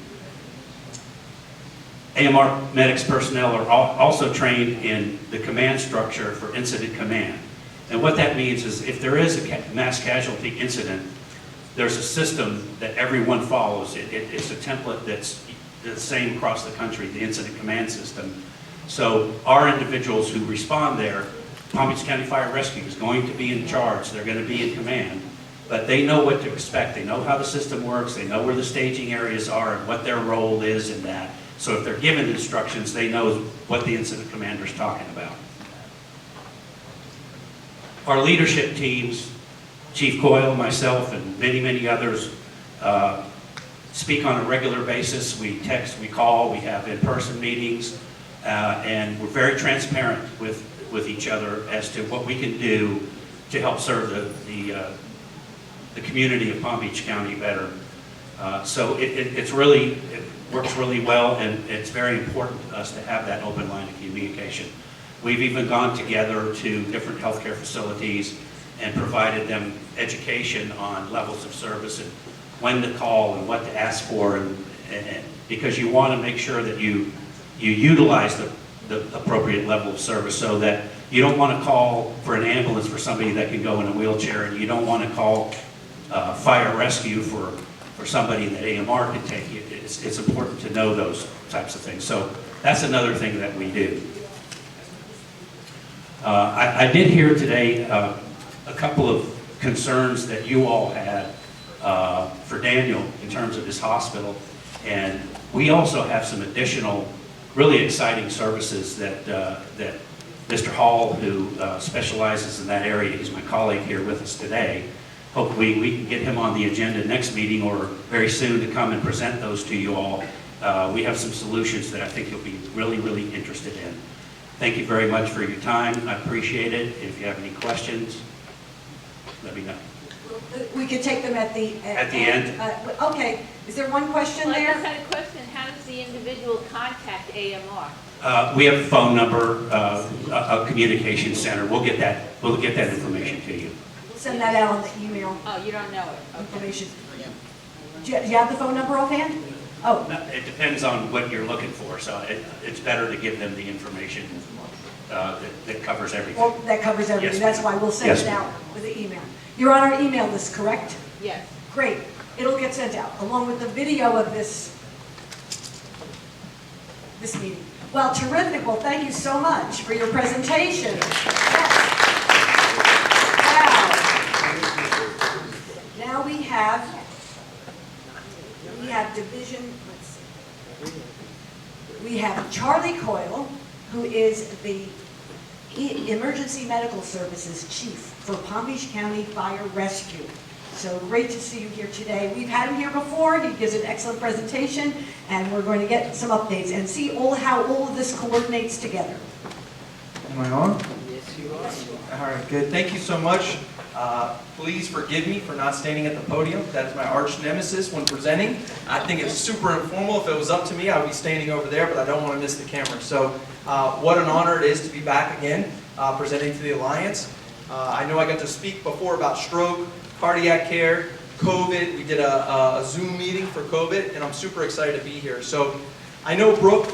AMR medics personnel are also trained in the command structure for incident command. And what that means is if there is a mass casualty incident, there's a system that everyone follows. It's a template that's the same across the country, the incident command system. So our individuals who respond there, Palm Beach County Fire Rescue is going to be in charge. They're going to be in command. but they know what to expect. They know how the system works, they know where the staging areas are and what their role is in that. So if they're given instructions, they know what the incident commander is talking about. Our leadership teams, Chief Coyle, myself, and many, many others, speak on a regular basis. We text, we call, we have in-person meetings, and we're very transparent with each other as to what we can do to help serve the community of Palm Beach County better. So it works really well, and it's very important to us to have that open line of communication. We've even gone together to different healthcare facilities and provided them education on levels of service and when to call and what to ask for, and because you want to make sure that you utilize the appropriate level of service, so that you don't want to call for an ambulance for somebody that can go in a wheelchair, and you don't want to call fire rescue for somebody that AMR can take. It's important to know those types of things. So that's another thing that we do. I did hear today a couple of concerns that you all had for Daniel in terms of his hospital, and we also have some additional really exciting services that Mr. Hall, who specializes in that area, he's my colleague here with us today. Hopefully we can get him on the agenda next meeting or very soon to come and present those to you all. We have some solutions that I think you'll be really, really interested in. Thank you very much for your time. I appreciate it. If you have any questions, let me know. We could take them at the end. Okay, is there one question Well, I there? just had a question. How does the individual contact AMR? We have a phone number, a communication center. We'll get that information to you. We'll send that out on the email Oh, you don't know it? information. Do you have the phone number offhand? Oh, No, it depends on what you're looking for, so it's better to give them the information that covers everything. well, that covers everything. Yes, That's why we'll send Yes, it ma'am. out with the email. You're on our email list, correct? Yes. Great. It'll get sent out along with the video of this meeting. Well, terrific. Well, thank you so much for your presentation. Yes. Now we have division, let's see. We have Charlie Coyle, who is the Emergency Medical Services Chief for Palm Beach County Fire Rescue. So great to see you here today. We've had him here before. He gives an excellent presentation, and we're going to get some updates and see how all of this coordinates together. Am I on? Yes, you are. All right, good. Thank you so much. Please forgive me for not standing at the podium. That is my arch nemesis when presenting. I think it's super informal. If it was up to me, I would be standing over there, but I don't want to miss the camera. So what an honor it is to be back again presenting to the Alliance. I know I got to speak before about stroke, cardiac care, COVID. We did a Zoom meeting for COVID, and I'm super excited to be here. So I know Brooke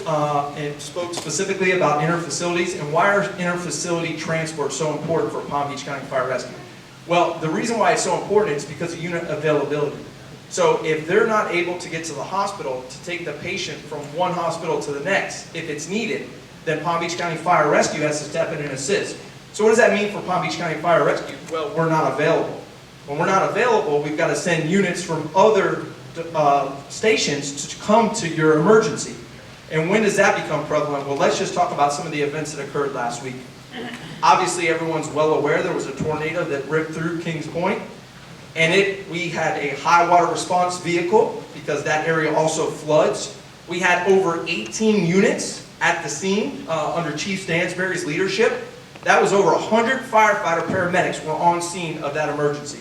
spoke specifically about inter-facilities, and why are inter-facility transport so important for Palm Beach County Fire Rescue? Well, the reason why it's so important is because of unit availability. So if they're not able to get to the hospital to take the patient from one hospital to the next, if it's needed, then Palm Beach County Fire Rescue has to step in and assist. So what does that mean for Palm Beach County Fire Rescue? Well, we're not available. When we're not available, we've got to send units from other stations to come to your emergency. And when does that become prevalent? Well, let's just talk about some of the events that occurred last week. Obviously, everyone's well aware there was a tornado that ripped through Kings Point, and we had a high water response vehicle because that area also floods. We had over 18 units at the scene under Chief Stansberry's leadership. That was over 100 firefighter paramedics were on scene of that emergency,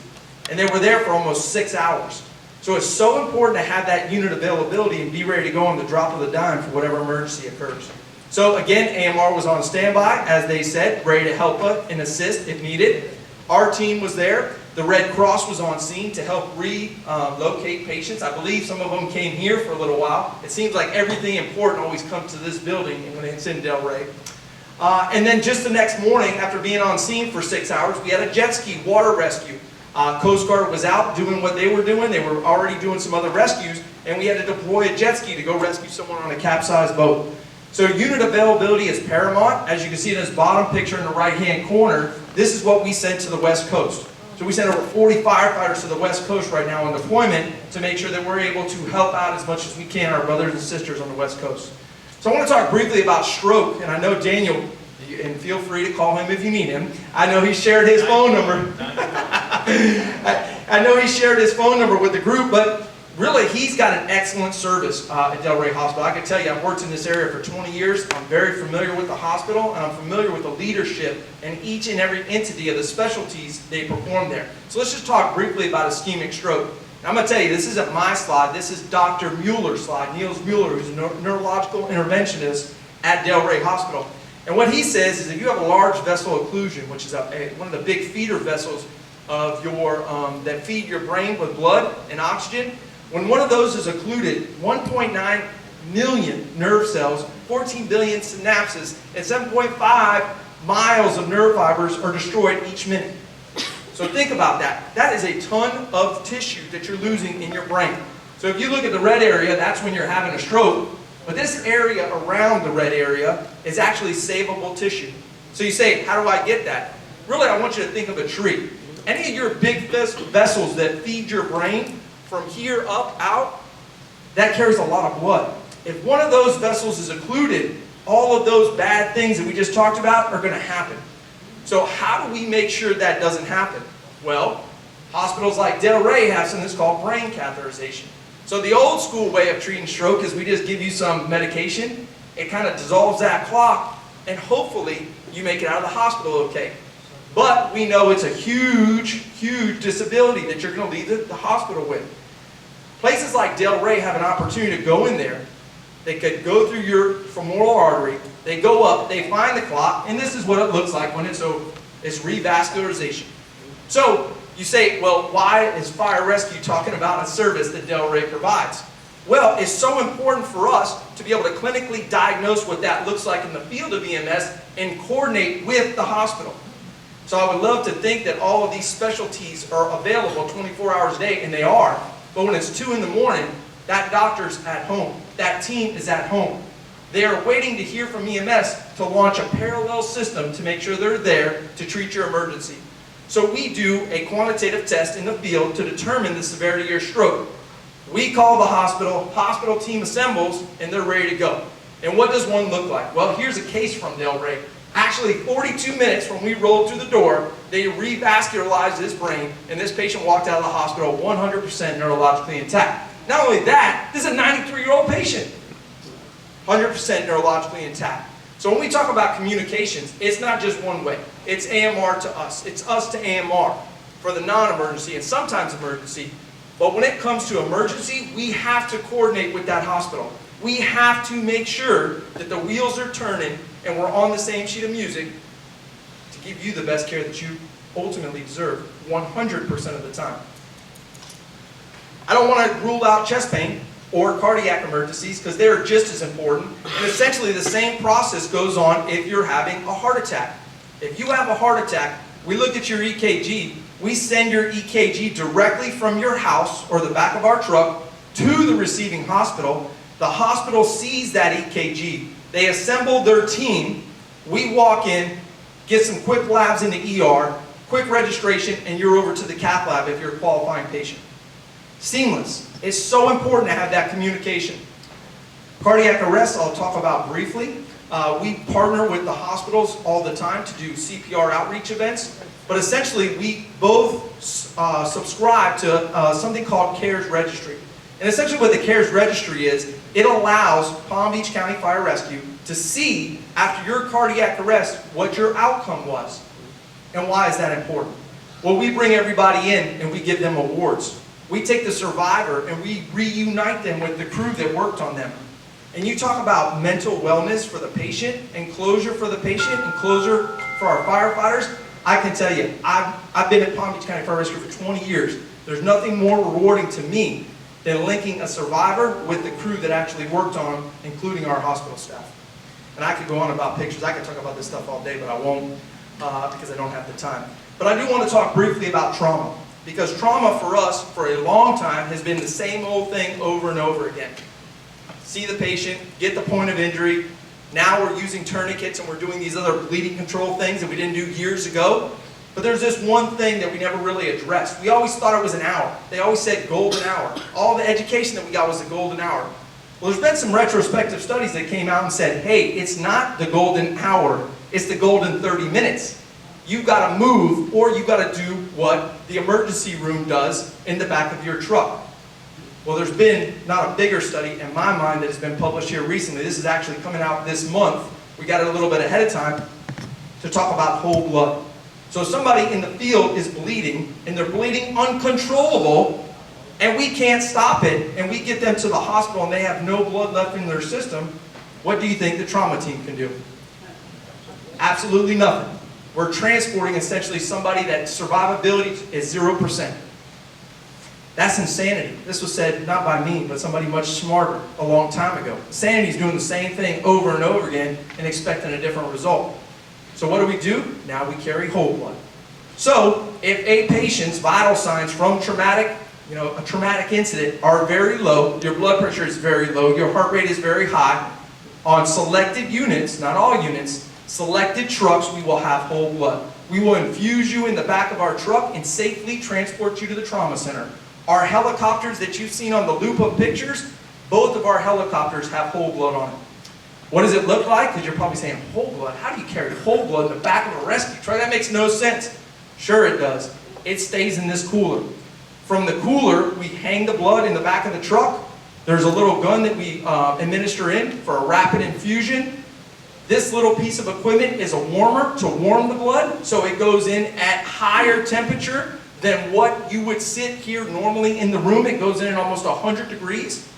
and they were there for almost 6 hours. So it's so important to have that unit availability and be ready to go on the drop of the dime for whatever emergency occurs. So again, AMR was on standby, as they said, ready to help us and assist if needed. Our team was there. The Red Cross was on scene to help relocate patients. I believe some of them came here for a little while. It seems like everything important always comes to this building when it's in Delray. And then just the next morning, after being on scene for 6 hours, we had a jet ski water rescue. Coast Guard was out doing what they were doing. They were already doing some other rescues, and we had to deploy a jet ski to go rescue someone on a capsized boat. So unit availability is paramount. As you can see in this bottom picture in the right-hand corner, this is what we sent to the West Coast. So we send over 40 firefighters to the West Coast right now on deployment to make sure that we're able to help out as much as we can our brothers and sisters on the West Coast. So I want to talk briefly about stroke, and I know Daniel, and feel free to call him if you need him. I know he shared his phone number. I know he shared his phone number with the group, but really he's got an excellent service at Delray Hospital. I can tell you, I've worked in this area for 20 years. I'm very familiar with the hospital, and I'm familiar with the leadership and each and every entity of the specialties they perform there. So let's just talk briefly about ischemic stroke. Now, I'm going to tell you, this isn't my slide. This is Dr. Mueller's slide, Niels Mueller, who's a neurological interventionist at Delray Hospital. And what he says is if you have a large vessel occlusion, which is one of the big feeder vessels of your, that feed your brain with blood and oxygen, when one of those is occluded, 1.9 million nerve cells, 14 billion synapses, and 7.5 miles of nerve fibers are destroyed each minute. So think about that. That is a ton of tissue that you're losing in your brain. So if you look at the red area, that's when you're having a stroke. But this area around the red area is actually savable tissue. So you say, how do I get that? Really, I want you to think of a tree. Any of your big vessels that feed your brain, from here up, out, that carries a lot of blood. If one of those vessels is occluded, all of those bad things that we just talked about are going to happen. So how do we make sure that doesn't happen? Well, hospitals like Delray have something that's called brain catheterization. So the old school way of treating stroke is we just give you some medication, it kind of dissolves that clot, and hopefully you make it out of the hospital okay. But we know it's a huge, huge disability that you're going to leave the hospital with. Places like Delray have an opportunity to go in there. They could go through your femoral artery, they go up, they find the clot, and this is what it looks like when it's revascularization. So you say, well, why is fire rescue talking about a service that Delray provides? Well, it's so important for us to be able to clinically diagnose what that looks like in the field of EMS and coordinate with the hospital. So I would love to think that all of these specialties are available 24 hours a day, and they are. But when it's 2 in the morning, that doctor's at home. That team is at home. They are waiting to hear from EMS to launch a parallel system to make sure they're there to treat your emergency. So we do a quantitative test in the field to determine the severity of your stroke. We call the hospital team assembles, and they're ready to go. And what does one look like? Well, here's a case from Delray. Actually, 42 minutes from we rolled through the door, they revascularized his brain, and this patient walked out of the hospital 100% neurologically intact. Not only that, this is a 93-year-old patient, 100% neurologically intact. So when we talk about communications, it's not just one way. It's AMR to us. It's us to AMR for the non-emergency and sometimes emergency. But when it comes to emergency, we have to coordinate with that hospital. We have to make sure that the wheels are turning and we're on the same sheet of music to give you the best care that you ultimately deserve 100% of the time. I don't want to rule out chest pain or cardiac emergencies because they're just as important. And essentially the same process goes on if you're having a heart attack. If you have a heart attack, we look at your EKG, we send your EKG directly from your house or the back of our truck to the receiving hospital. The hospital sees that EKG. They assemble their team. We walk in, get some quick labs in the ER, quick registration, and you're over to the Cath lab if you're a qualifying patient. Seamless. It's so important to have that communication. Cardiac arrest, I'll talk about briefly. We partner with the hospitals all the time to do CPR outreach events, but essentially we both subscribe to something called CARES Registry. And essentially what the CARES Registry is, it allows Palm Beach County Fire Rescue to see after your cardiac arrest what your outcome was. And why is that important? Well, we bring everybody in and we give them awards. We take the survivor and we reunite them with the crew that worked on them. And you talk about mental wellness for the patient and closure for the patient and closure for our firefighters. I can tell you, I've been at Palm Beach County Fire Rescue for 20 years. There's nothing more rewarding to me than linking a survivor with the crew that actually worked on, including our hospital staff. And I could go on about pictures. I could talk about this stuff all day, but I won't because I don't have the time. But I do want to talk briefly about trauma. Because trauma for us, for a long time, has been the same old thing over and over again. See the patient, get the point of injury. Now we're using tourniquets and we're doing these other bleeding control things that we didn't do years ago. But there's this one thing that we never really addressed. We always thought it was an hour. They always said golden hour. All the education that we got was the golden hour. Well, there's been some retrospective studies that came out and said, hey, it's not the golden hour, it's the golden 30 minutes. You've got to move, or you've got to do what the emergency room does in the back of your truck. Well, there's been not a bigger study in my mind that has been published here recently. This is actually coming out this month. We got it a little bit ahead of time to talk about whole blood. So if somebody in the field is bleeding, and they're bleeding uncontrollable, and we can't stop it, and we get them to the hospital and they have no blood left in their system, what do you think the trauma team can do? Absolutely nothing. We're transporting essentially somebody that survivability is 0%. That's insanity. This was said not by me, but somebody much smarter a long time ago. Insanity is doing the same thing over and over again and expecting a different result. So what do? Now we carry whole blood. So if a patient's vital signs from a traumatic incident are very low, your blood pressure is very low, your heart rate is very high, on selected units, not all units, selected trucks, we will have whole blood. We will infuse you in the back of our truck and safely transport you to the trauma center. Our helicopters that you've seen on the loop of pictures, both of our helicopters have whole blood on it. What does it look like? Because you're probably saying, whole blood? How do you carry whole blood in the back of a rescue truck? That makes no sense. Sure it does. It stays in this cooler. From the cooler, we hang the blood in the back of the truck. There's a little gun that we administer in for a rapid infusion. This little piece of equipment is a warmer to warm the blood, so it goes in at higher temperature than what you would sit here normally in the room. It goes in at almost 100 degrees.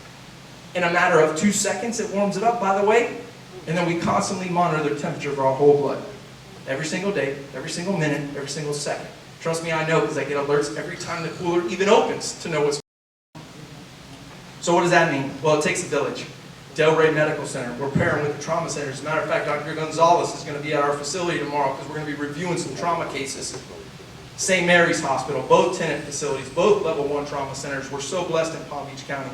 In a matter of 2 seconds, it warms it up, by the way. And then we constantly monitor the temperature of our whole blood. Every single day, every single minute, every single second. Trust me, I know, because I get alerts every time the cooler even opens to know what's going on. So what does that mean? Well, it takes a village. Delray Medical Center, we're pairing with the trauma center. As a matter of fact, Dr. Gonzalez is going to be at our facility tomorrow because we're going to be reviewing some trauma cases. St. Mary's Hospital, both tenant facilities, both level 1 trauma centers. We're so blessed in Palm Beach County.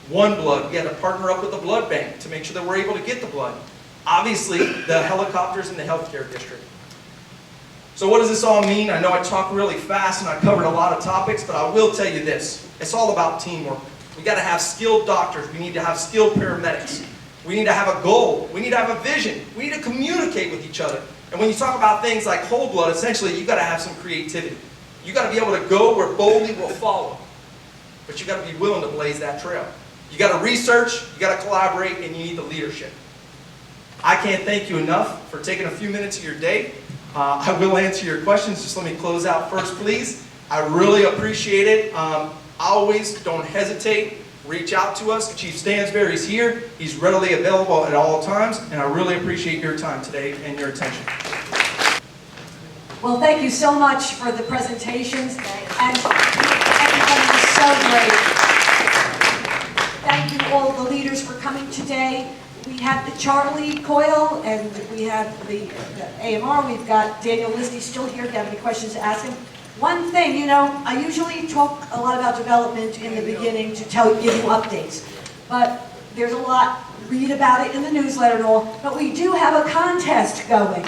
One Blood, we had to partner up with the blood bank to make sure that we're able to get the blood. Obviously, the helicopters in the healthcare district. So what does this all mean? I know I talk really fast and I covered a lot of topics, but I will tell you this. It's all about teamwork. We got to have skilled doctors. We need to have skilled paramedics. We need to have a goal. We need to have a vision. We need to communicate with each other. And when you talk about things like whole blood, essentially you got to have some creativity. You got to be able to go where boldly will follow. But you got to be willing to blaze that trail. You got to research, you got to collaborate, and you need the leadership. I can't thank you enough for taking a few minutes of your day. I will answer your questions. Just let me close out first, please. I really appreciate it. Always don't hesitate. Reach out to us. Chief Stansberry's here. He's readily available at all times, and I really appreciate your time today and your attention. Well, thank you so much for the presentations, and everybody was so great. Thank you all the leaders for coming today. We have the Charlie Coyle, and we have the AMR. We've got Daniel Listy still here. If you have any questions to ask him. One thing, I usually talk a lot about development in the beginning to give you updates. But there's a lot, read about it in the newsletter and all, but we do have a contest going.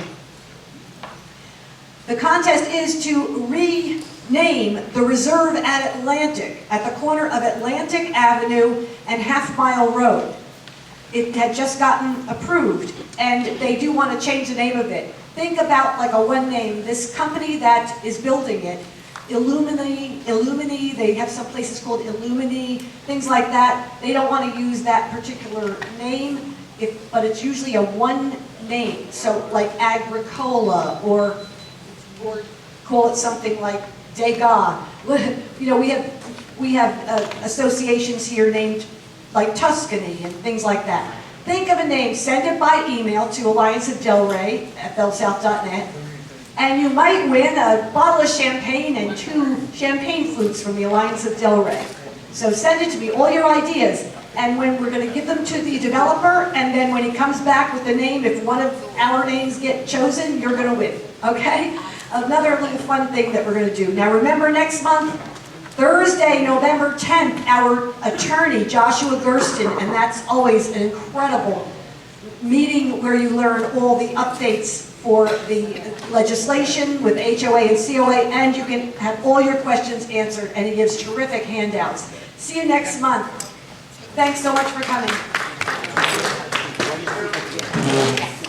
The contest is to rename the reserve at Atlantic, at the corner of Atlantic Avenue and Half Mile Road. It had just gotten approved, and they do want to change the name of it. Think about like a one name. This company that is building it, Illumini, they have some places called Illumini, things like that. They don't want to use that particular name, but it's usually a one name. So like Agricola, or call it something like Degas. We have associations here named like Tuscany and things like that. Think of a name, send it by email to allianceofdelray@bellsouth.net, and you might win a bottle of champagne and 2 champagne flutes from the Alliance of Delray. So send it to me, all your ideas, and when we're going to give them to the developer, and then when he comes back with the name, if one of our names get chosen, you're going to win, okay? Another little fun thing that we're going to do. Now remember, next month, Thursday, November 10th, our attorney, Joshua Gersten, and that's always an incredible meeting where you learn all the updates for the legislation with HOA and COA, and you can have all your questions answered, and he gives terrific handouts. See you next month. Thanks so much for coming.